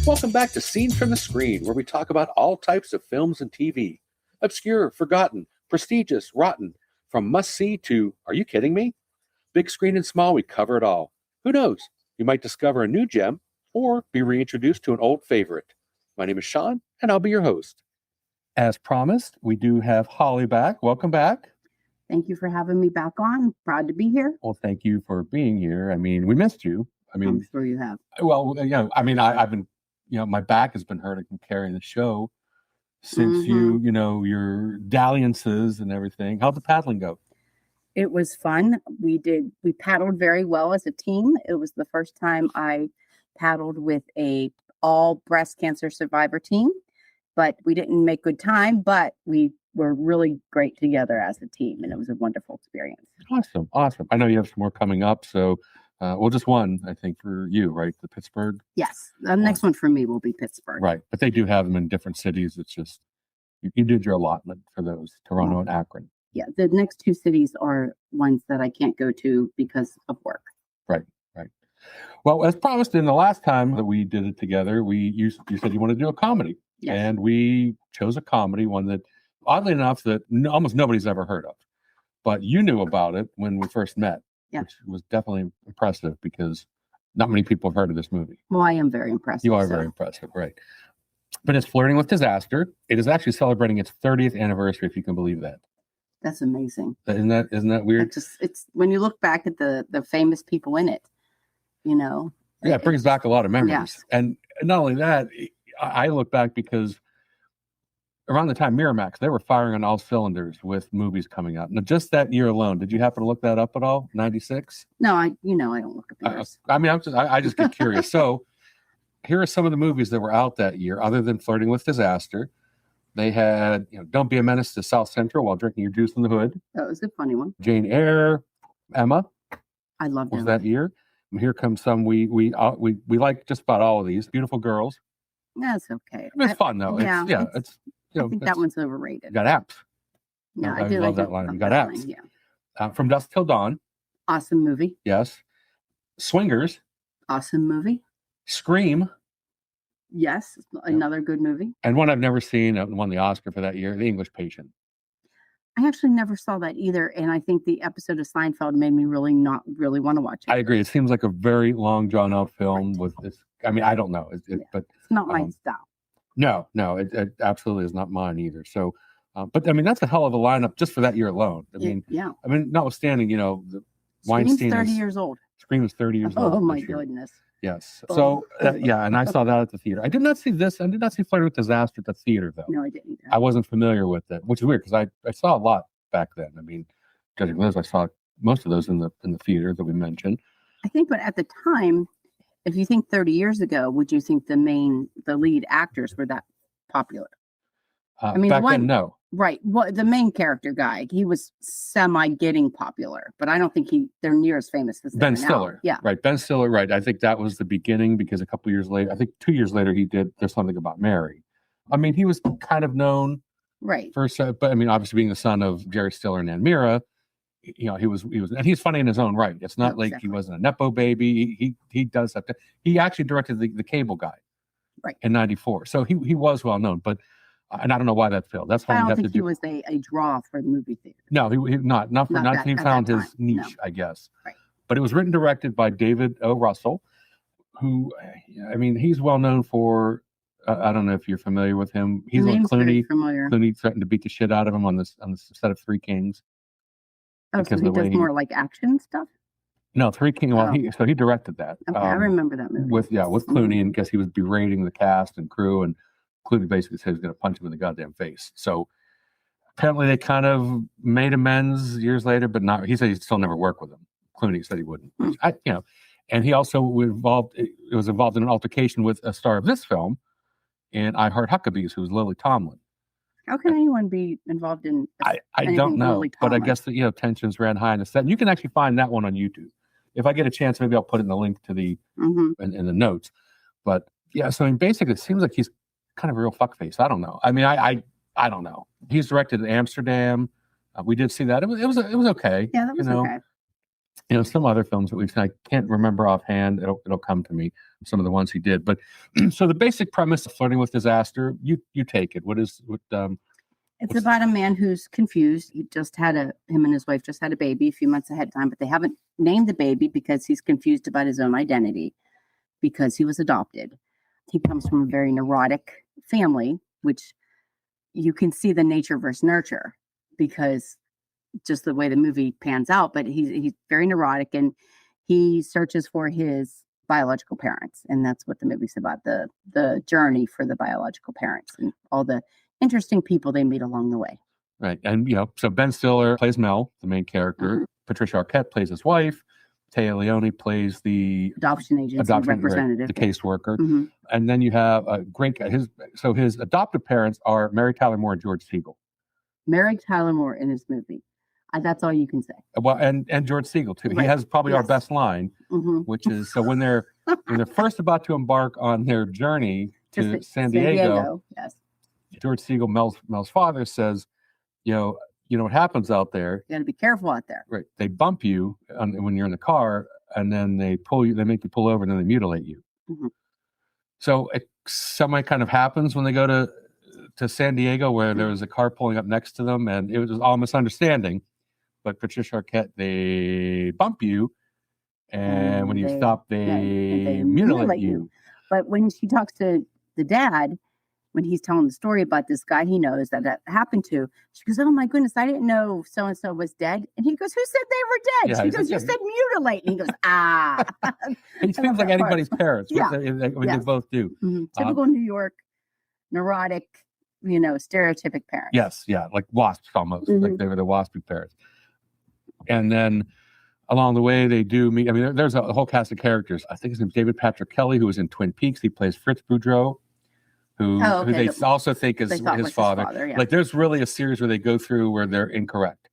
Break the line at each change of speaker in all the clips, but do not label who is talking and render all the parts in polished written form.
Welcome back to Scenes from the Screen, where we talk about all types of films and TV. Obscure, forgotten, prestigious, rotten, from must-see to, are you kidding me? Big screen and small, we cover it all. Who knows? You might discover a new gem or be reintroduced to an old favorite. My name is Sean, and I'll be your host. As promised, we do have Hollie back. Welcome back.
Thank you for having me back on. Proud to be here.
Well, thank you for being here. I mean, we missed you.
I'm sure you have.
Well, I've been, my back has been hurting from carrying the show since your dalliances and everything. How'd the paddling go?
It was fun. We paddled very well as a team. It was the first time I paddled with a all breast cancer survivor team, but we didn't make good time, but we were really great together as a team, and it was a wonderful experience.
Awesome. I know you have some more coming up, so just one, I think, for you, right? The Pittsburgh?
Yes. The next one for me will be Pittsburgh.
Right. But they do have them in different cities. It's just, you did your allotment for those, Toronto and Akron.
Yeah. The next two cities are ones that I can't go to because of work.
Right. Well, as promised in the last time that we did it together, you said you wanted to do a comedy.
Yes.
And we chose a comedy, one that, oddly enough, that almost nobody's ever heard of. But you knew about it when we first met.
Yeah.
Which was definitely impressive because not many people have heard of this movie.
Well, I am very impressive.
You are very impressive, right? But it's Flirting with Disaster. It is actually celebrating its 30th anniversary, if you can believe that.
That's amazing.
Isn't that weird?
It's when you look back at the famous people in it,
Yeah, it brings back a lot of memories.
Yes.
And not only that, I look back because around the time Miramax, they were firing on all cylinders with movies coming out. Now, just that year alone, did you happen to look that up at all? 96?
No, I don't look at yours.
I just get curious. So here are some of the movies that were out that year, other than Flirting with Disaster. They had, Don't Be a Menace to South Central While Drinking Your Juice in the Hood.
That was a funny one.
Jane Eyre, Emma.
I loved
was
Emma.
That year. And here comes some we like just about all of these. Beautiful Girls.
That's okay.
It's fun though.
Yeah,
it's
I think that one's overrated.
You got apps.
Yeah,
I love that line. You got apps.
Yeah.
From Dusk Till Dawn.
Awesome movie.
Yes. Swingers.
Awesome movie.
Scream.
Yes, another good movie.
And one I've never seen, won the Oscar for that year, The English Patient.
I actually never saw that either, and I think the episode of Seinfeld made me not really want to watch it.
I agree. It seems like a very long, drawn-out film with this. I mean, I don't know, but
it's not my style.
No, it absolutely is not mine either. So, but I mean, that's a hell of a lineup just for that year alone. I mean, notwithstanding, the Weinstein
30 years old.
Scream is 30 years old.
Oh my goodness.
Yes. So, and I saw that at the theater. I did not see this. I did not see Flirting with Disaster at the theater, though.
No, I didn't either.
I wasn't familiar with it, which is weird because I saw a lot back then. I mean, judging those, I saw most of those in the theater that we mentioned.
I think, but at the time, if you think 30 years ago, would you think the lead actors were that popular?
Back then, no.
Right. Well, the main character guy, he was getting popular, but I don't think they're near as famous as
Ben Stiller.
Yeah.
Right. Ben Stiller. Right. I think that was the beginning because a couple years later, I think 2 years later, he did There's Something About Mary. I mean, he was kind of known.
Right.
But I mean, obviously being the son of Jerry Stiller and Ann Mira, he was, and he's funny in his own right. It's not He wasn't a Nepo baby. He does have to, he actually directed the Cable Guy.
Right.
In 94. So he was well known, but, and I don't know why that failed. That's why
I don't think he was a draw for the movie theater.
No, he he found his niche, I guess.
Right.
But it was written and directed by David O. Russell, who, I mean, he's well known for, I don't know if you're familiar with him. He's like Clooney. Clooney threatened to beat the shit out of him on the set of Three Kings.
Oh, so he does more like action stuff?
No, Three Kings. Well, he directed that.
Okay, I remember that movie.
With Clooney, and guess he was berating the cast and crew, and Clooney basically said he was going to punch him in the goddamn face. So apparently they kind of made amends years later, but not. He said he'd still never work with him. Clooney said he wouldn't. And he also was involved in an altercation with a star of this film, in I Heart Huckabees, who's Lily Tomlin.
How can anyone be involved in?
I don't know, but I guess that tensions ran high in the set. And you can actually find that one on YouTube. If I get a chance, maybe I'll put it in the link to the in the notes. But yeah, so I mean, basically, it seems like he's kind of a real fuckface. I don't know. I mean, I don't know. He's directed Amsterdam. We did see that. It was okay.
Yeah, that was okay.
some other films that we've seen. I can't remember offhand. It'll come to me, some of the ones he did. But so the basic premise of Flirting with Disaster, you take it.
It's about a man who's confused. Him and his wife just had a baby a few months ahead of time, but they haven't named the baby because he's confused about his own identity because he was adopted. He comes from a very neurotic family, which you can see the nature versus nurture because just the way the movie pans out, but he's very neurotic and he searches for his biological parents. And that's what the movie's about, the journey for the biological parents and all the interesting people they meet along the way.
Right. And, so Ben Stiller plays Mel, the main character.
Mm-hmm.
Patricia Arquette plays his wife. Téa Leoni plays the
adoption agency representative,
the caseworker.
Mm-hmm.
And then you have a great guy. His adoptive parents are Mary Tyler Moore and George Segal.
Mary Tyler Moore in his movie. That's all you can say. Well,
and George Segal too. Right. He has probably our best line, which is so when they're first about to embark on their journey to San Diego.
Yes.
George Segal, Mel's father, says, you know what happens out there.
You got to be careful out there.
Right. They bump you when you're in the car, and then they make you pull over, and then they mutilate you. Mm-hmm. So something kind of happens when they go to San Diego, where there was a car pulling up next to them, and it was all misunderstanding. But Patricia Arquette, they bump you, and when you stop, they mutilate you.
But when she talks to the dad, when he's telling the story about this guy he knows that happened to, she goes, "Oh my goodness, I didn't know so and so was dead." And he goes, "Who said they were dead?" She goes, "You said mutilate." And he goes, "Ah."
He seems like anybody's parents. They both do.
Mm-hmm. Typical New York, neurotic, stereotypic parents.
Yes, yeah, like wasps almost. Mm-hmm. Like they were the waspy parents. And then along the way, they do meet. I mean, there's a whole cast of characters. I think his name's David Patrick Kelly, who was in Twin Peaks. He plays Fritz Boudreau, who they also think is his father. Yeah. Like, there's really a series where they go through where they're incorrect.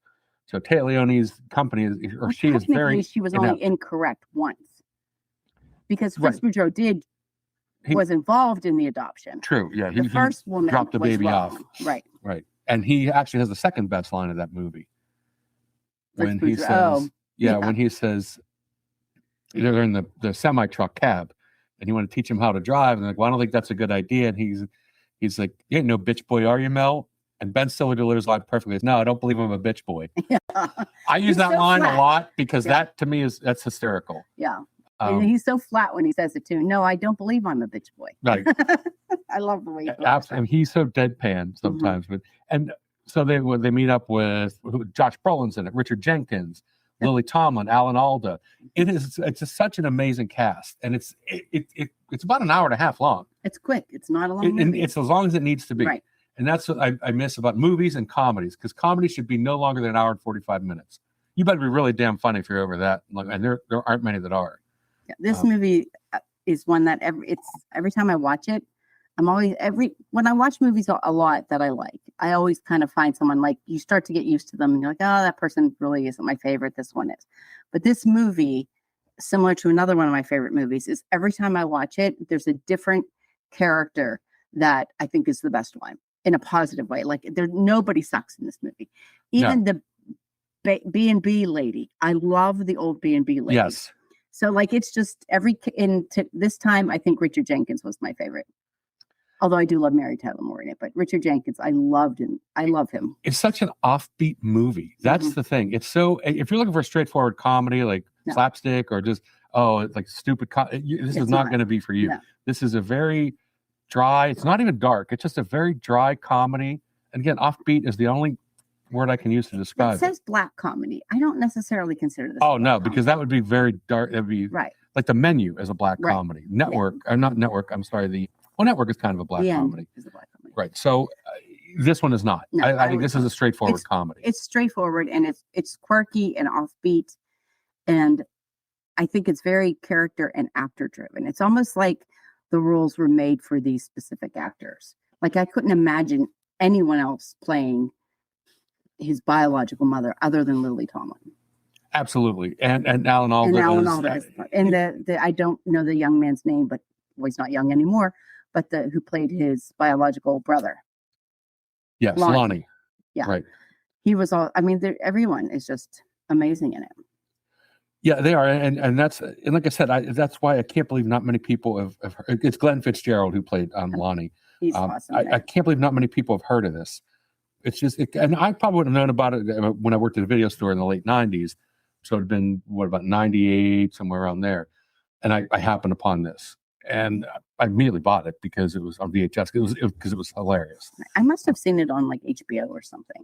So Téa Leoni's company
she was only incorrect once because Fritz Boudreau was involved in the adoption.
True. Yeah.
The first woman
dropped the baby off.
Right.
Right. And he actually has the second best line of that movie. When he says, when he says, they're in the semi-truck cab and you want to teach him how to drive. And they're like, well, I don't think that's a good idea. And he's like, "You ain't no bitch boy, are you, Mel?" And Ben Stiller delivers line perfectly. No, I don't believe I'm a bitch boy. Yeah. I use that line a lot because that to me that's hysterical.
Yeah. And he's so flat when he says it too. "No, I don't believe I'm a bitch boy."
Right.
I love the way he
absolutely. He's so deadpan sometimes. Mm-hmm. So they meet up with Josh Brolin's in it, Richard Jenkins, Lily Tomlin, Alan Alda. It's just such an amazing cast, and it's about an hour and a half long.
It's quick. It's not a long movie.
It's as long as it needs to be.
Right.
And that's what I miss about movies and comedies, because comedy should be no longer than an hour and 45 minutes. You better be really damn funny if you're over that, and there aren't many that are.
Yeah, this movie is one that every time I watch it, when I watch movies a lot that I like, I always kind of find someone, like, you start to get used to them and you're like, "Oh, that person really isn't my favorite. This one is." But this movie, similar to another one of my favorite movies, is every time I watch it, there's a different character that I think is the best one in a positive way. Like, nobody sucks in this movie. Even the B&B lady. I love the old B&B lady.
Yes.
So it's just this time, I think Richard Jenkins was my favorite. Although I do love Mary Tyler Moore in it, but Richard Jenkins, I love him.
It's such an offbeat movie. That's the thing. It's so, if you're looking for a straightforward comedy, like slapstick or just, it's like stupid, this is not going to be for you. No. This is a very dry, it's not even dark. It's just a very dry comedy. And again, offbeat is the only word I can use to describe it.
It says black comedy. I don't necessarily consider this.
Oh, no, because that would be very dark. That would be like The Menu as a black comedy. Network, or not Network, I'm sorry, Network is kind of a black comedy.
Is a black comedy.
Right. So this one is not. No, I think this is a straightforward comedy.
It's straightforward, and it's quirky and offbeat. And I think it's very character and actor driven. It's almost like the rules were made for these specific actors. Like, I couldn't imagine anyone else playing his biological mother other than Lily Tomlin.
Absolutely. And Alan Alda.
And Alan Alda. And I don't know the young man's name, but he's not young anymore. But who played his biological brother.
Yes, Lonnie.
Yeah.
Right.
He was everyone is just amazing in it.
Yeah, they are, and like I said, that's why I can't believe not many people have heard. It's Glenn Fitzgerald who played Lonnie.
He's awesome.
I can't believe not many people have heard of this. It's just, and I probably would have known about it when I worked at a video store in the late '90s. So it'd been about '98, somewhere around there, and I happened upon this, and I immediately bought it because it was on VHS. Because it was hilarious.
I must have seen it on like HBO or something.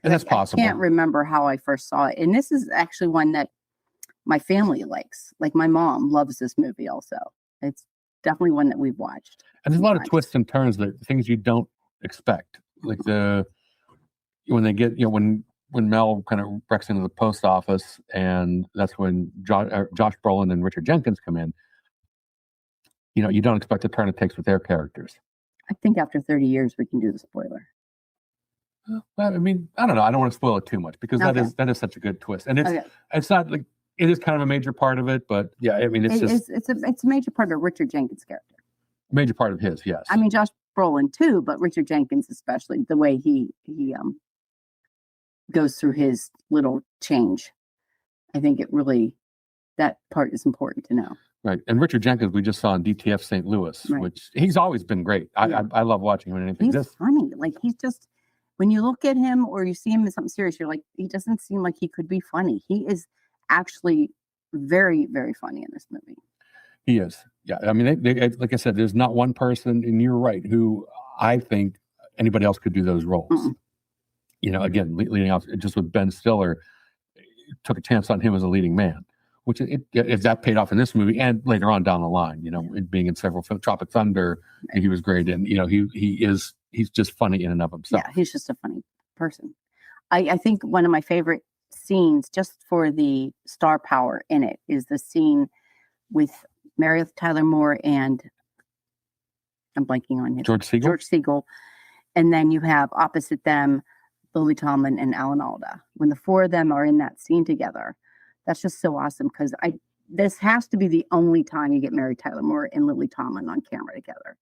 And that's possible.
I can't remember how I first saw it, and this is actually one that my family likes. Like my mom loves this movie also. It's definitely one that we've watched.
And there's a lot of twists and turns, things you don't expect. Like when they get, when Mel kind of breaks into the post office, and that's when Josh Brolin and Richard Jenkins come in. You don't expect the turn it takes with their characters.
I think after 30 years, we can do the spoiler.
Well, I mean, I don't know. I don't want to spoil it too much because that is such a good twist. And it's not like, it is kind of a major part of it, but yeah, I mean, it's
a major part of Richard Jenkins' character.
Major part of his, yes.
I mean, Josh Brolin too, but Richard Jenkins especially, the way he goes through his little change. I think that part is important to know.
Right, and Richard Jenkins we just saw in DTF St. Louis, which he's always been great. I love watching him in anything.
He's funny. Like he's just, when you look at him or you see him in something serious, you're like, he doesn't seem like he could be funny. He is actually very, very funny in this movie.
He is. Yeah. I mean, they, like I said, there's not one person, and you're right, who I think anybody else could do those roles. Mm-mm. Again, leading off just with Ben Stiller, took a chance on him as a leading man, which if that paid off in this movie and later on down the line, being in several films, Tropic Thunder, he was great. And, he's just funny in and of himself.
Yeah. He's just a funny person. I think one of my favorite scenes, just for the star power in it, is the scene with Meredith Tyler Moore and I'm blanking on his
George
Segal, and then you have opposite them Lily Tomlin and Alan Alda. When the four of them are in that scene together, that's just so awesome because this has to be the only time you get Mary Tyler Moore and Lily Tomlin on camera together,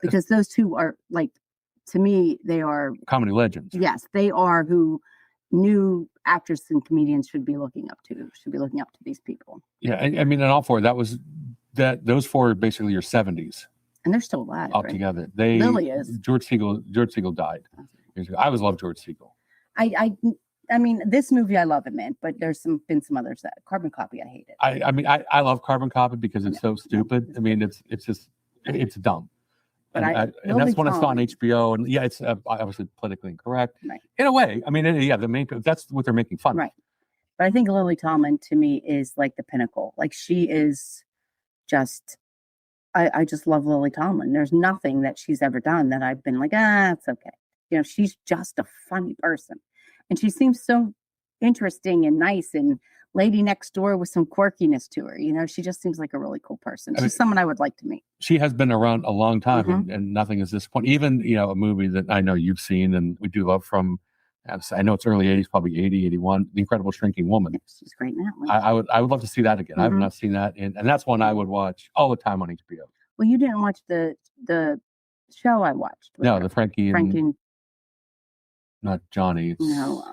because those two are, like, to me, they are
comedy legends.
Yes, they are who new actors and comedians should be looking up to these people.
Yeah, I mean, and all four, those four are basically your 70s.
And they're still alive.
All
right?
together.
Lily is.
George Segal died years ago. I always loved George Segal.
I mean, this movie I love him in, but there's been some others that Carbon Copy I hate it.
I mean, I love Carbon Copy because it's so stupid. I mean, it's dumb. And that's when I saw on HBO, and it's obviously politically incorrect in a way. I mean, that's what they're making fun of.
Right. But I think Lily Tomlin to me is like the pinnacle. Like she is just, I just love Lily Tomlin. There's nothing that she's ever done that I've been like, it's okay. She's just a funny person, and she seems so interesting and nice and lady next door with some quirkiness to her. She just seems like a really cool person. She's someone I would like to meet.
She has been around a long time, and nothing is disappointing. Even, a movie that I know you've seen and we do love from, I know it's early 80s, probably 80, 81, The Incredible Shrinking Woman.
Yes, she's great in that one.
I would love to see that again. I have not seen that. And that's one I would watch all the time on HBO.
Well, you didn't watch the show I watched.
No, the Frankie not Johnny.
No,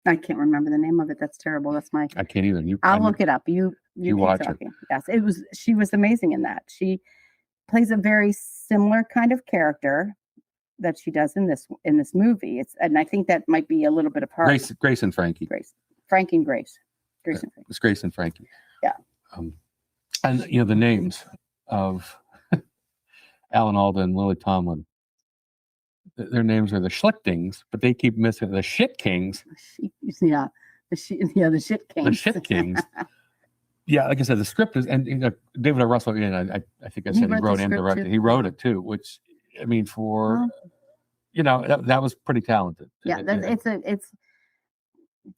I can't remember the name of it. That's terrible.
I can't either.
I'll look it up. You
watch
talking. It. Yes, she was amazing in that. She plays a very similar kind of character that she does in this movie. And I think that might be a little bit of her.
Grace and Frankie.
Frankie and Grace. Grace and Frankie.
It's Grace and Frankie.
Yeah.
And the names of Alan Alda and Lily Tomlin. Their names are the Schlichtings, but they keep missing the Shit Kings.
Yeah, the Shit Kings.
The Shit Kings. Yeah, like I said, the script is, and David O. Russell, I think I said he wrote and directed. He wrote it too, which I mean, that was pretty talented.
Yeah, it's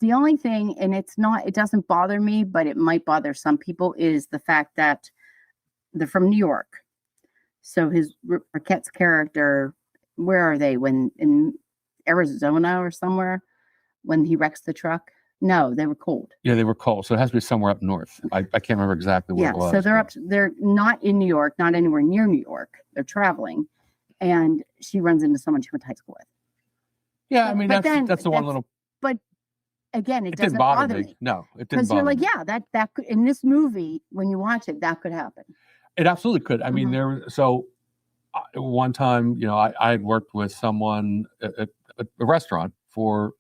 the only thing, and it doesn't bother me, but it might bother some people, is the fact that they're from New York. So Arquette's character. Where are they? When in Arizona or somewhere when he wrecks the truck? No, they were cold.
Yeah, they were cold. So it has to be somewhere up north. I can't remember exactly where it was.
So they're not in New York, not anywhere near New York. They're traveling, and she runs into someone she went to high school with.
Yeah, I mean, that's the one little.
But again, it
It didn't
doesn't
bother
bother
me.
me
No, it didn't
because you're
bother
like,
me.
yeah, that could, in this movie, when you watch it, that could happen.
It absolutely could. I mean, one time, I had worked with someone at a restaurant for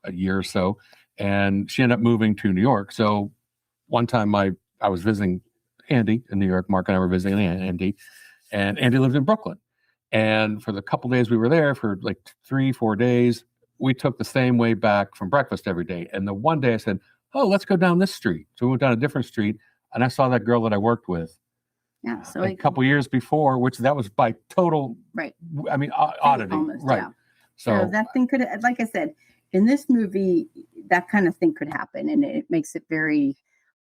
a year or so, and she ended up moving to New York. So one time I was visiting Andy in New York. Mark and I were visiting Andy, and Andy lived in Brooklyn. And for the couple days we were there, for like 3-4 days, we took the same way back from breakfast every day. And the one day I said, "Oh, let's go down this street." So we went down a different street, and I saw that girl that I worked with
Yeah. So
a couple years before, which that was by total,
right.
I mean, oddity,
almost,
right?
yeah.
So
So that thing could, like I said, in this movie, that kind of thing could happen, and it makes it very.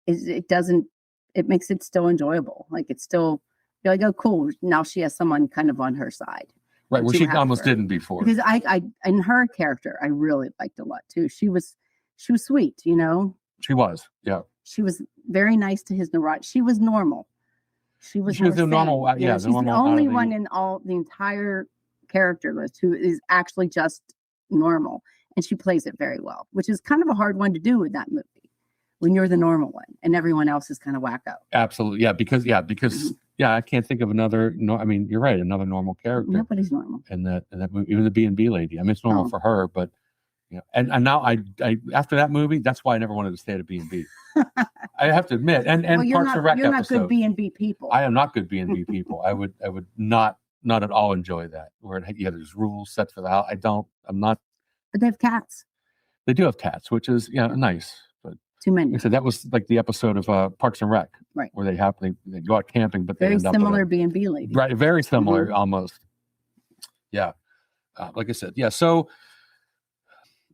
It doesn't. It makes it still enjoyable. Like it's still. You're like, oh, cool. Now she has someone kind of on her side.
right, where
to
she
have
almost
her.
didn't before.
Because I, in her character, I really liked a lot too. She was sweet,
She was, yeah.
She was very nice to his neurotic. She was normal. She was
the normal,
sane.
the
She's the
normal
only one in all the entire character list who is actually just normal, and she plays it very well, which is kind of a hard one to do in that movie when you're the normal one and everyone else is kind of wacko.
Absolutely, yeah, because I can't think of another. No, I mean, you're right, another normal character.
Nobody's normal.
And that movie, even the B&B lady. I mean, it's normal for her, but and now I after that movie, that's why I never wanted to stay at a B&B. I have to admit, and
well,
Parks and Rec
you're not
episode.
good B&B people.
I am not good B&B people. I would not at all enjoy that. Where there's rules set for the house. I'm not.
But they have cats.
They do have cats, which is nice. But
too many.
So that was like the episode of Parks and Rec,
right?
Where they go out camping, but
very
they end
similar
up
B&B lady.
Right, very similar almost. Yeah, like I said, yeah. So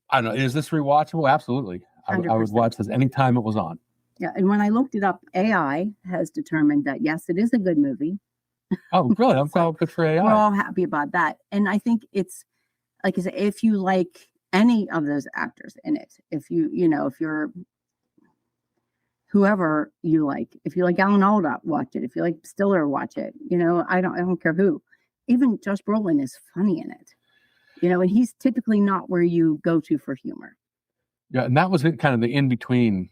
I don't know. Is this rewatchable? Absolutely. I would watch this anytime it was on.
Yeah, and when I looked it up, AI has determined that yes, it is a good movie.
Oh, really? I'm so good for AI.
We're all happy about that, and I think it's like I said, if you like any of those actors in it, if if you're whoever you like, if you like Alan Alda, watch it. If you like Stiller, watch it. I don't care who. Even Josh Brolin is funny in it. And he's typically not where you go to for humor.
Yeah, and that was kind of the in between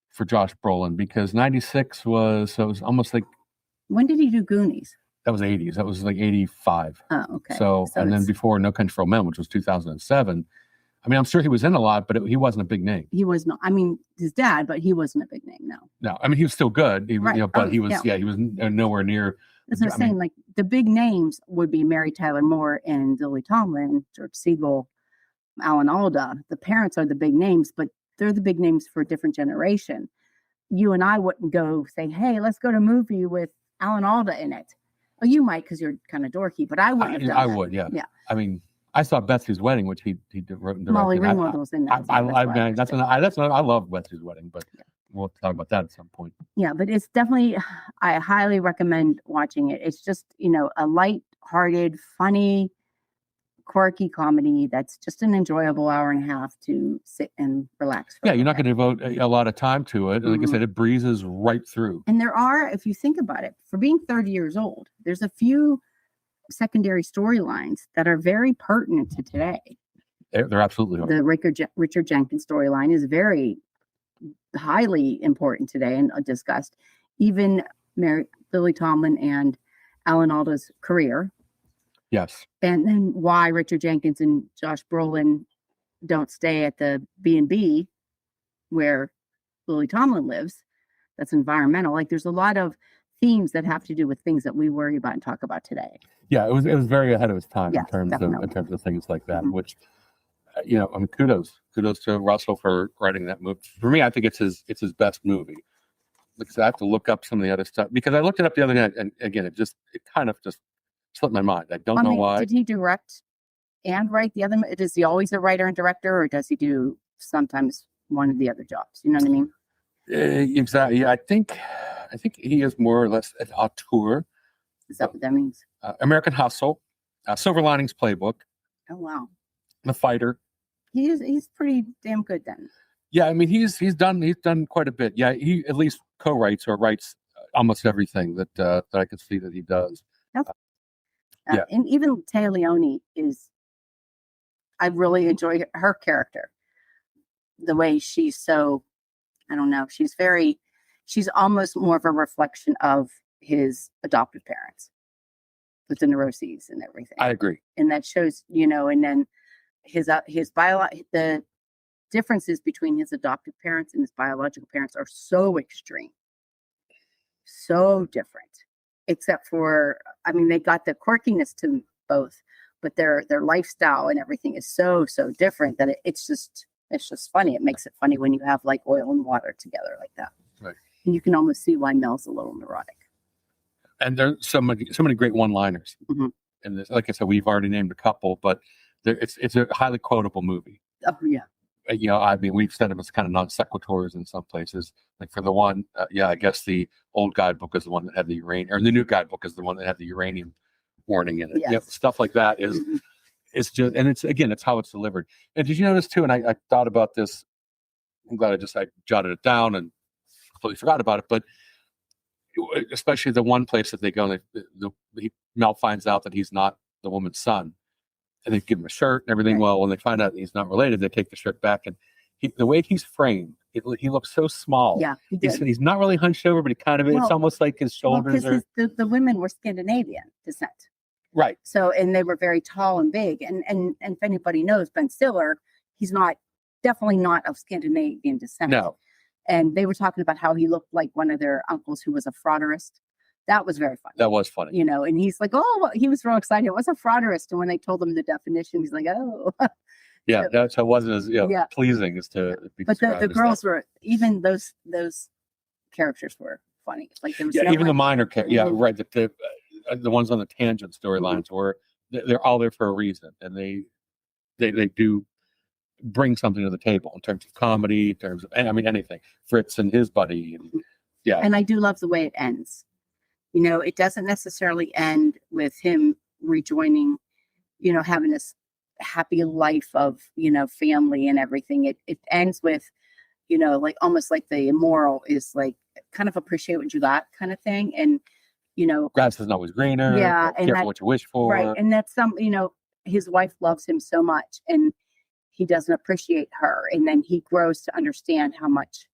for Josh Brolin, because 96 was almost like.
When did he do Goonies?
That was 80s. That was like 85.
Oh, okay.
So and then before No Country for Old Men, which was 2007. I mean, I'm sure he was in a lot, but he wasn't a big name.
He was not. I mean, his dad, but he wasn't a big name. No.
No, I mean, he was still good. He was, but he was, he was nowhere near.
That's what I'm saying. Like the big names would be Mary Tyler Moore and Lily Tomlin, George Siegel, Alan Alda. The parents are the big names, but they're the big names for a different generation. You and I wouldn't go say, "Hey, let's go to a movie with Alan Alda in it." Oh, you might because you're kind of dorky, but I wouldn't have done that.
I would, yeah. I mean, I saw Betsy's Wedding, which he wrote and directed.
Molly Ringwald was in that.
I love Betsy's Wedding, but we'll talk about that at some point.
Yeah, but it's definitely, I highly recommend watching it. It's just, a light-hearted, funny, quirky comedy that's just an enjoyable hour and a half to sit and relax.
Yeah, you're not going to devote a lot of time to it. Like I said, it breezes right through.
And there are, if you think about it, for being 30 years old, there's a few secondary storylines that are very pertinent to today.
They're absolutely
the Richard Jenkins storyline is very highly important today and discussed. Even Lily Tomlin and Alan Alda's career.
Yes.
And then why Richard Jenkins and Josh Brolin don't stay at the B&B where Lily Tomlin lives. That's environmental. Like there's a lot of themes that have to do with things that we worry about and talk about today.
Yeah, it was very ahead of its time in terms of things like that, which I mean, kudos to Russell for writing that movie. For me, I think it's his best movie. Because I have to look up some of the other stuff because I looked it up the other night, and again, it kind of slipped my mind. I don't know why.
Did he direct and write the other? Is he always a writer and director, or does he do sometimes one of the other jobs? You know what I mean?
Exactly. Yeah, I think he is more or less an auteur.
Is that what that means?
American Hustle, Silver Linings Playbook.
Oh wow.
The Fighter.
He's pretty damn good then.
Yeah, I mean he's done quite a bit. Yeah, he at least co-writes or writes almost everything that I can see that he does.
Yeah, and even Téa Leoni I really enjoy her character. the way she's so, I don't know, she's almost more of a reflection of his adoptive parents with the neuroses and everything.
I agree.
And that shows, and then the differences between his adoptive parents and his biological parents are so extreme, so different, except for, I mean, they got the quirkiness to them both, but their lifestyle and everything is so different that it's just funny. It makes it funny when you have like oil and water together like that.
Right.
And you can almost see why Mel's a little neurotic. And
there's so many great one-liners.
Mm-hmm.
And this, like I said, we've already named a couple, but it's a highly quotable movie.
Oh yeah.
I mean, we've said them as kind of non sequiturs in some places. Like for the one, I guess the old guidebook is the one that had the uranium, or the new guidebook is the one that had the uranium warning in it.
Yes.
Stuff like that is, it's just, and it's how it's delivered. And did you notice too? And I thought about this. I'm glad I jotted it down and completely forgot about it. But especially the one place that they go, Mel finds out that he's not the woman's son. And they give him a shirt and everything. Right. Well, when they find out he's not related, they take the shirt back. And the way he's framed, he looks so small.
Yeah,
he's not really hunched over, but he kind of, it's almost like his shoulders are.
The women were Scandinavian descent.
Right.
So, and they were very tall and big. And if anybody knows Ben Stiller, he's definitely not of Scandinavian descent.
No.
And they were talking about how he looked like one of their uncles who was a frauderist. That was very funny.
That was funny.
And he's like, oh, he was real excited. It was a frauderist. And when they told him the definition, he's like, oh.
Yeah, so it wasn't as pleasing as to be.
But the girls were, even those characters were funny. Like there was
even the minor characters. Yeah, right. The ones on the tangent storylines were, they're all there for a reason. And they do bring something to the table in terms of comedy, in terms of, I mean, anything. Fritz and his buddy. And,
And I do love the way it ends. It doesn't necessarily end with him rejoining, having this happy life of, family and everything. It ends with, like almost like the immoral is like kind of appreciate what you got kind of thing. And,
grass isn't always greener.
Yeah.
And careful what you wish for.
Right. And that's his wife loves him so much and he doesn't appreciate her. And then he grows to understand how much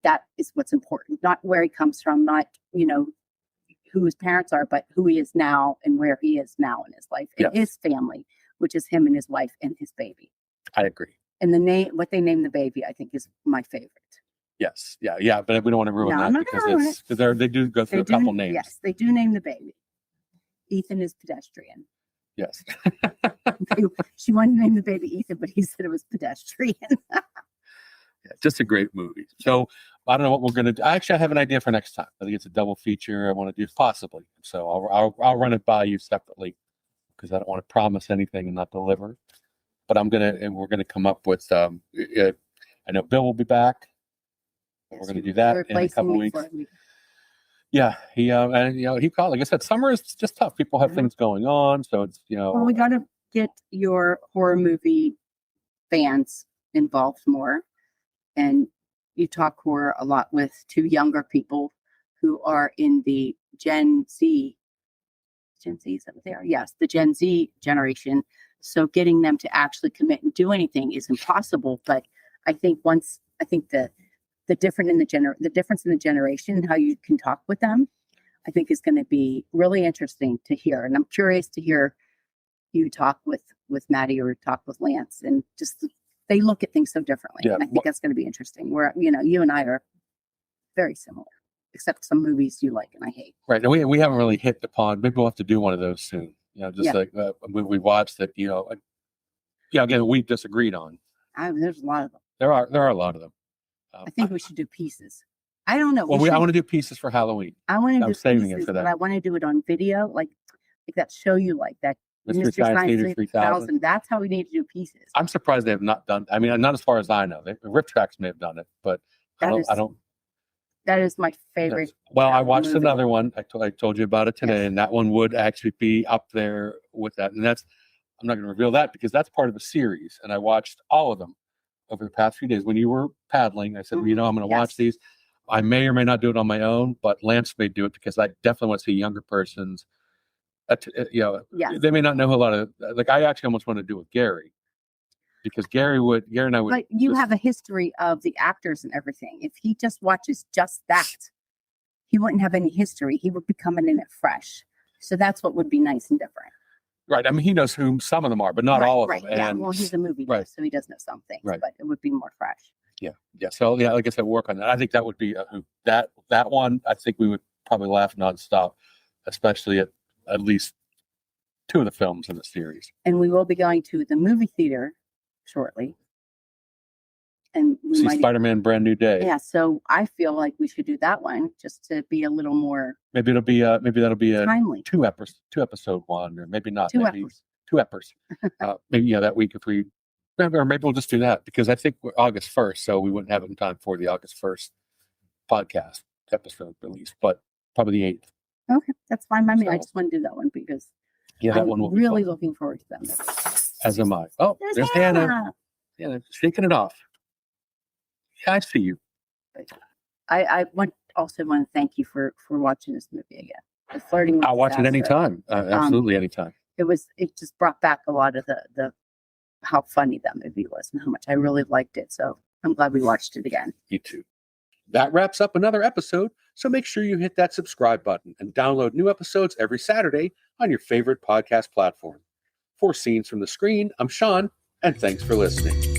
that is what's important, not where he comes from, not, who his parents are, but who he is now and where he is now in his life and his family, which is him and his wife and his baby.
I agree.
And the name, what they named the baby, I think is my favorite.
Yes. Yeah. But we don't want to ruin that because they do go through a couple names.
Yes, they do name the baby. Ethan is pedestrian.
Yes.
She wanted to name the baby Ethan, but he said it was pedestrian.
Just a great movie. So I don't know what we're going to do. Actually, I have an idea for next time. I think it's a double feature I want to do possibly. So I'll run it by you separately because I don't want to promise anything and not deliver. But we're going to come up with, I know Bill will be back. We're going to do that in a couple weeks. Yeah. He called, like I said, summer is just tough. People have things going on. So it's,
Well, we got to get your horror movie fans involved more. And you talk horror a lot with two younger people who are in the Gen Z. Gen Z, is that what they are? Yes, the Gen Z generation. So getting them to actually commit and do anything is impossible. But I think the difference in the generation and how you can talk with them, I think is going to be really interesting to hear. And I'm curious to hear you talk with Maddie or talk with Lance and just. They look at things so differently. Yeah. And I think that's going to be interesting. Where, you and I are very similar, except some movies you like and I hate.
Right. And we haven't really hit upon, maybe we'll have to do one of those soon. Like a movie we watched that, again, we disagreed on.
There's a lot of them.
There are a lot of them.
I think we should do pieces. I don't know.
Well, I want to do pieces for Halloween.
I'm
saving it for that.
But I want to do it on video, like that show you like that.
Mr. Science Theater 3000.
That's how we need to do pieces.
I'm surprised they have not done. I mean, not as far as I know. Rip Tracks may have done it, but I don't.
That is my favorite.
Well, I watched another one. I told you about it today, and that one would actually be up there with that. And I'm not going to reveal that because that's part of a series, and I watched all of them over the past few days. When you were paddling, I said, I'm going to watch these. I may or may not do it on my own, but Lance may do it because I definitely want to see younger person's. They may not know a lot of, like I actually almost want to do with Gary. Because Gary and I would.
But you have a history of the actors and everything. If he just watches just that, he wouldn't have any history. He would be coming in it fresh. So that's what would be nice and different.
Right. I mean, he knows who some of them are, but not all of them.
Yeah.
And
Well, he's a movie guy, so he does know some things, but it would be more fresh.
Yeah. So yeah, like I said, work on that. I think that would be that one. I think we would probably laugh nonstop, especially at least 2 of the films in the series.
And we will be going to the movie theater shortly. And we
see
might
Spider-Man Brand New Day.
Yeah, so I feel like we should do that one just to be a little more
maybe that'll be a
timely.
2 episode one, or maybe not.
2
maybe
episodes.
2 episodes. Maybe that week if we, or maybe we'll just do that because I think we're August 1st, so we wouldn't have it in time for the August 1st podcast episode release, but probably the 8th.
Okay, that's fine by me. I
So-
just want to do that one because
Yeah, that
I'm
one will be
really
fun.
looking forward to that movie.
As am I. Oh, there's Hannah. Yeah, shaking it off. Yeah, I see you.
I also want to thank you for watching this movie again. The Flirting with
I'll watch it
Disaster.
anytime. Absolutely anytime.
It just brought back a lot of the how funny that movie was and how much I really liked it. So I'm glad we watched it again.
You too. That wraps up another episode, so make sure you hit that subscribe button and download new episodes every Saturday on your favorite podcast platform. For Scenes from the Screen, I'm Sean, and thanks for listening.